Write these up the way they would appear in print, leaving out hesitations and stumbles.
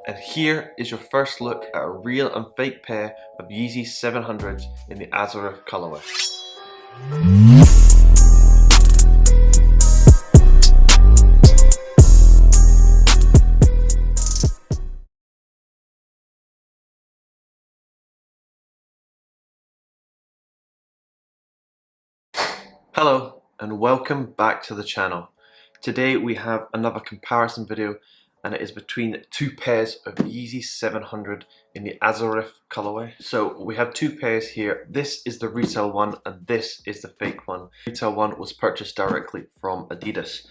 And here is your first look at a real and fake pair of Yeezy 700s in the Arzareth colourway. Hello and welcome back to the channel. Today we have another comparison video, and it is between two pairs of Yeezy 700 in the Arzareth colorway. So we have two pairs here. This is the retail one and this is the fake one. The retail one was purchased directly from Adidas.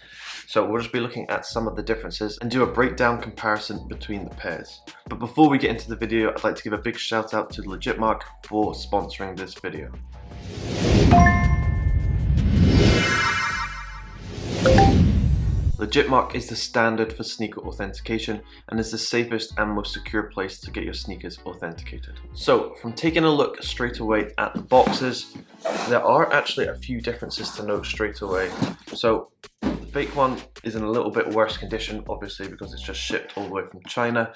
So we'll just be looking at some of the differences and do a breakdown comparison between the pairs. But before we get into the video, I'd like to give a big shout out to Legitmark for sponsoring this video. Legitmark is the standard for sneaker authentication and is the safest and most secure place to get your sneakers authenticated. So from taking a look straight away at the boxes, there are actually a few differences to note straight away. So the fake one is in a little bit worse condition, obviously because it's just shipped all the way from China,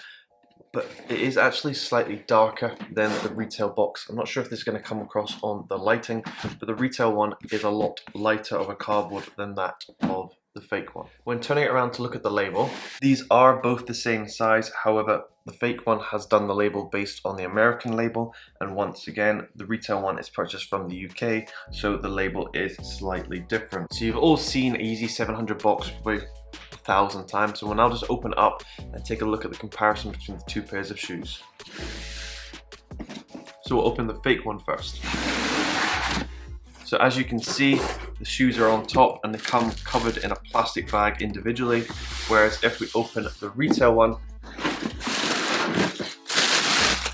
but it is actually slightly darker than the retail box. I'm not sure if this is going to come across on the lighting, but the retail one is a lot lighter of a cardboard than that of the fake one. When turning it around to look at the label, these are both the same size. However, the fake one has done the label based on the American label, and once again the retail one is purchased from the UK, so the label is slightly different. So you've all seen a Yeezy 700 box probably 1,000 times, so we'll now just open it up and take a look at the comparison between the two pairs of shoes. So we'll open the fake one first. So as you can see, the shoes are on top and they come covered in a plastic bag individually, whereas if we open the retail one,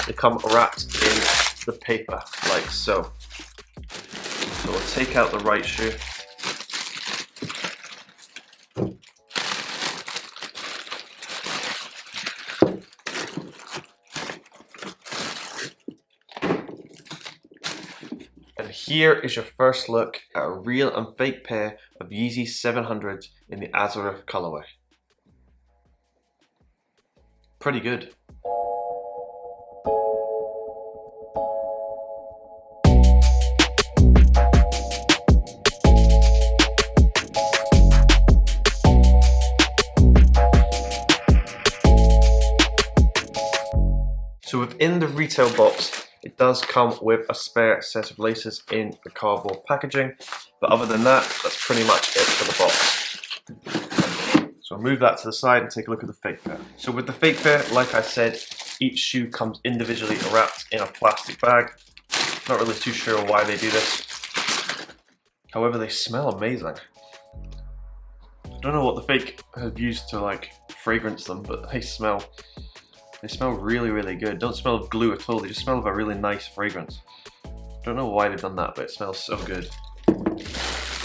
they come wrapped in the paper like so. So we'll take out the right shoe. And here is your first look at a real and fake pair of Yeezy 700s in the Arzareth colorway. Pretty good. So within the retail box, it does come with a spare set of laces in the cardboard packaging, but other than that, that's pretty much it for the box. So I'll move that to the side and take a look at the fake pair. So with the fake pair, like I said, each shoe comes individually wrapped in a plastic bag. Not really too sure why they do this. However, they smell amazing. I don't know what the fake have used to like fragrance them, but they smell really, really good. Don't smell of glue at all, they just smell of a really nice fragrance. Don't know why they've done that, but it smells so good.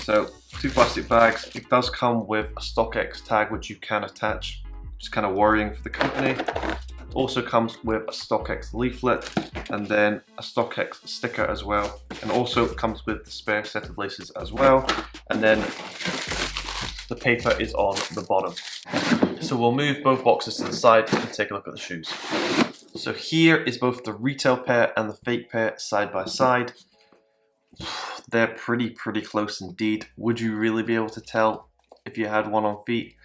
So, two plastic bags. It does come with a StockX tag which you can attach, which is kind of worrying for the company. It also comes with a StockX leaflet and then a StockX sticker as well. And also it comes with the spare set of laces as well. And then the paper is on the bottom. So we'll move both boxes to the side and take a look at the shoes. So here is both the retail pair and the fake pair side by side. They're pretty close indeed. Would you really be able to tell if you had one on feet?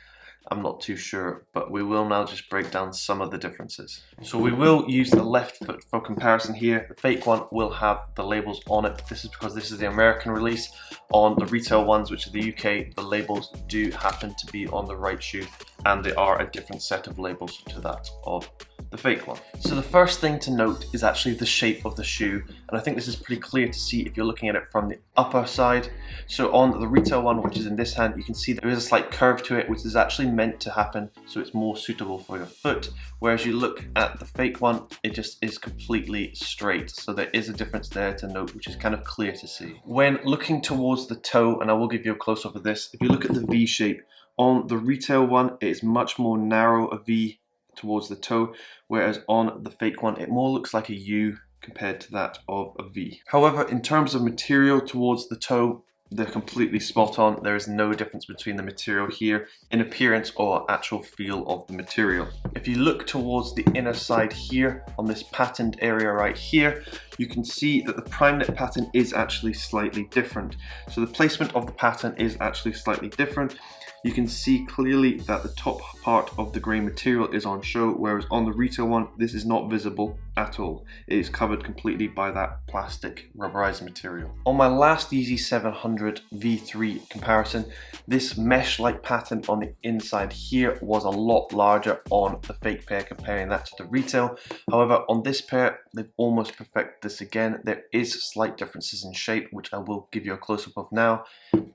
I'm not too sure, but we will now just break down some of the differences. So we will use the left foot for comparison here. The fake one will have the labels on it. This is because this is the American release. On the retail ones, which are the UK, the labels do happen to be on the right shoe, and they are a different set of labels to that of the fake one. So the first thing to note is actually the shape of the shoe, and I think this is pretty clear to see if you're looking at it from the upper side. So on the retail one, which is in this hand, you can see there is a slight curve to it, which is actually meant to happen so it's more suitable for your foot, whereas you look at the fake one, it just is completely straight. So there is a difference there to note, which is kind of clear to see. When looking towards the toe, and I will give you a close-up of this, if you look at the V shape, on the retail one, it is much more narrow a V towards the toe, whereas on the fake one, it more looks like a U compared to that of a V. However, in terms of material towards the toe, they're completely spot on. There is no difference between the material here in appearance or actual feel of the material. If you look towards the inner side here on this patterned area right here, you can see that the prime knit pattern is actually slightly different. So the placement of the pattern is actually slightly different. You can see clearly that the top part of the grey material is on show, whereas on the retail one, this is not visible at all. It is covered completely by that plastic rubberized material. On my last Yeezy 700 V3 comparison, this mesh-like pattern on the inside here was a lot larger on the fake pair comparing that to the retail. However, on this pair, they've almost perfected this again. There is slight differences in shape, which I will give you a close-up of now.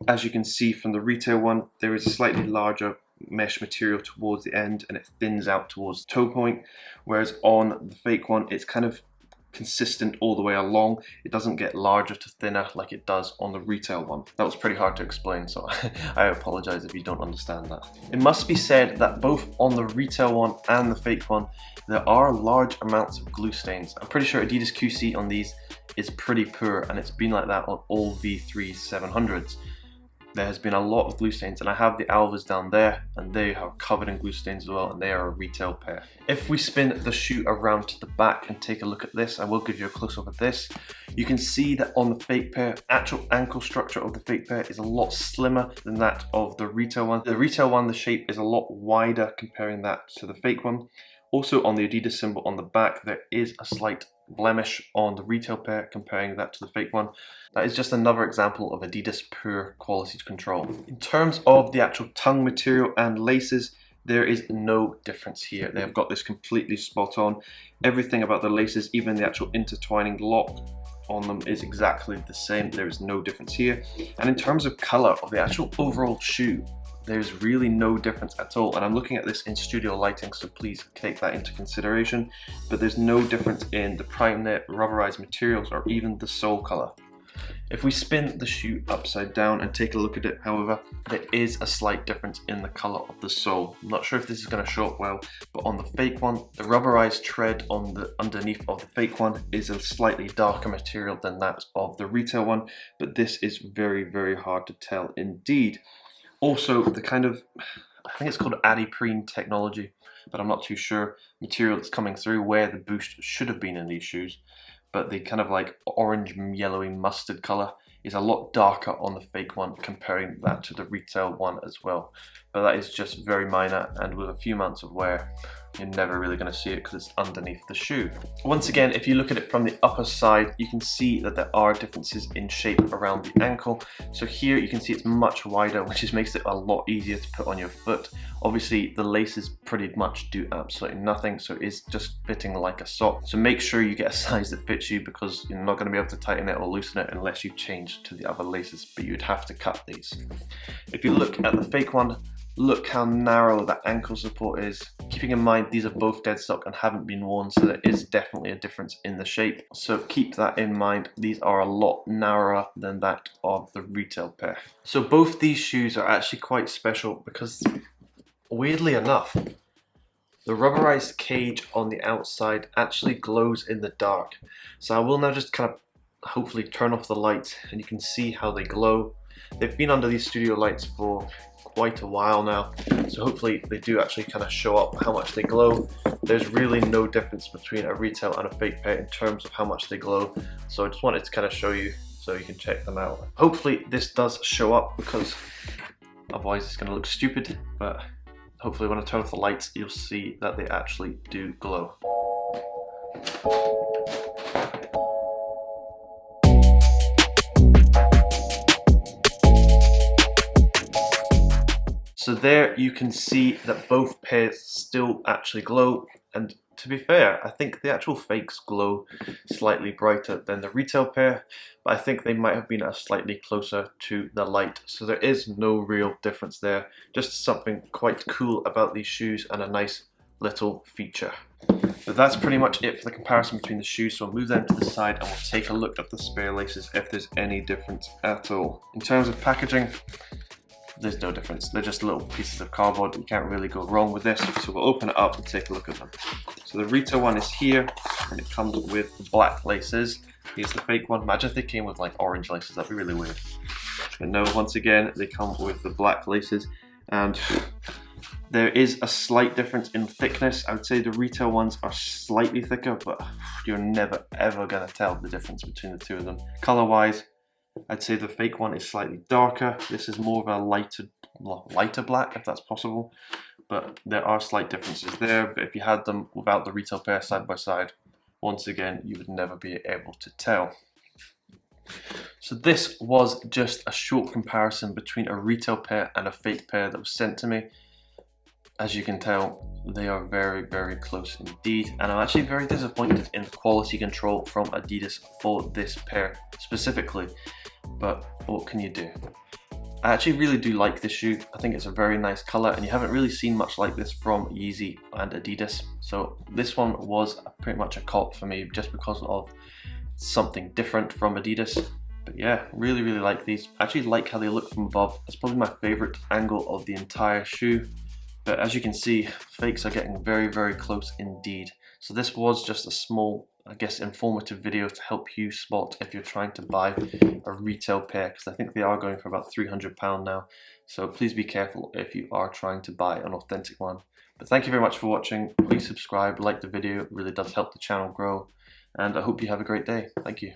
As you can see from the retail one, there is a slightly larger mesh material towards the end and it thins out towards the toe point, whereas on the fake one it's kind of consistent all the way along. It doesn't get larger to thinner like it does on the retail one. That was pretty hard to explain, so I apologize if you don't understand that. It must be said that both on the retail one and the fake one there are large amounts of glue stains. I'm pretty sure Adidas QC on these is pretty poor, and it's been like that on all V3 700s. There has been a lot of glue stains, and I have the Alvas down there and they are covered in glue stains as well, and they are a retail pair. If we spin the shoe around to the back and take a look at this, I will give you a close-up of this. You can see that on the fake pair, actual ankle structure of the fake pair is a lot slimmer than that of the retail one. The retail one, the shape is a lot wider comparing that to the fake one. Also on the Adidas symbol on the back, there is a slight blemish on the retail pair comparing that to the fake one. That is just another example of Adidas poor quality control. In terms of the actual tongue material and laces, there is no difference here. They have got this completely spot on. Everything about the laces, even the actual intertwining lock on them, is exactly the same. There is no difference here. And in terms of color of the actual overall shoe, there's really no difference at all, and I'm looking at this in studio lighting, so please take that into consideration, but there's no difference in the prime knit, rubberized materials, or even the sole color. If we spin the shoe upside down and take a look at it, however, there is a slight difference in the color of the sole. I'm not sure if this is going to show up well, but on the fake one, the rubberized tread on the underneath of the fake one is a slightly darker material than that of the retail one, but this is very, very hard to tell indeed. Also, the kind of, I think it's called adiprene technology, but I'm not too sure, material that's coming through where the boost should have been in these shoes, but the kind of like orange, yellowy mustard color is a lot darker on the fake one comparing that to the retail one as well. But that is just very minor, and with a few months of wear, you're never really going to see it because it's underneath the shoe. Once again, if you look at it from the upper side, you can see that there are differences in shape around the ankle. So here you can see it's much wider, which just makes it a lot easier to put on your foot. Obviously the laces pretty much do absolutely nothing, so it's just fitting like a sock. So make sure you get a size that fits you, because you're not going to be able to tighten it or loosen it unless you change to the other laces, but you'd have to cut these. If you look at the fake one, look how narrow that ankle support is. Keeping in mind these are both dead stock and haven't been worn, so there is definitely a difference in the shape. So keep that in mind. These are a lot narrower than that of the retail pair. So both these shoes are actually quite special because, weirdly enough, the rubberized cage on the outside actually glows in the dark. So I will now just kind of hopefully turn off the lights and you can see how they glow. They've been under these studio lights for quite a while now, so hopefully they do actually kind of show up how much they glow. There's really no difference between a retail and a fake pair in terms of how much they glow, so I just wanted to kind of show you so you can check them out. Hopefully this does show up, because otherwise it's going to look stupid, but hopefully when I turn off the lights you'll see that they actually do glow. So there you can see that both pairs still actually glow, and to be fair, I think the actual fakes glow slightly brighter than the retail pair, but I think they might have been slightly closer to the light, so there is no real difference there. Just something quite cool about these shoes and a nice little feature. But that's pretty much it for the comparison between the shoes, so I'll move them to the side and we'll take a look at the spare laces if there's any difference at all. In terms of packaging, there's no difference. They're just little pieces of cardboard. You can't really go wrong with this. So we'll open it up and take a look at them. So the retail one is here, and it comes with black laces. Here's the fake one. Imagine if they came with like orange laces. That'd be really weird. But no, once again, they come with the black laces, and there is a slight difference in thickness. I would say the retail ones are slightly thicker, but you're never ever gonna tell the difference between the two of them. Color wise, I'd say the fake one is slightly darker. This is more of a lighter black, if that's possible. But there are slight differences there. But if you had them without the retail pair side by side, once again, you would never be able to tell. So this was just a short comparison between a retail pair and a fake pair that was sent to me. As you can tell, they are very, very close indeed, and I'm actually very disappointed in the quality control from Adidas for this pair specifically, but what can you do? I actually really do like this shoe. I think it's a very nice color, and you haven't really seen much like this from Yeezy and Adidas, so this one was pretty much a cop for me just because of something different from Adidas. But yeah, really, really like these. I actually like how they look from above. It's probably my favorite angle of the entire shoe. But as you can see, fakes are getting very, very close indeed. So this was just a small, I guess, informative video to help you spot if you're trying to buy a retail pair, because I think they are going for about £300 now. So please be careful if you are trying to buy an authentic one. But thank you very much for watching. Please subscribe, like the video. It really does help the channel grow. And I hope you have a great day. Thank you.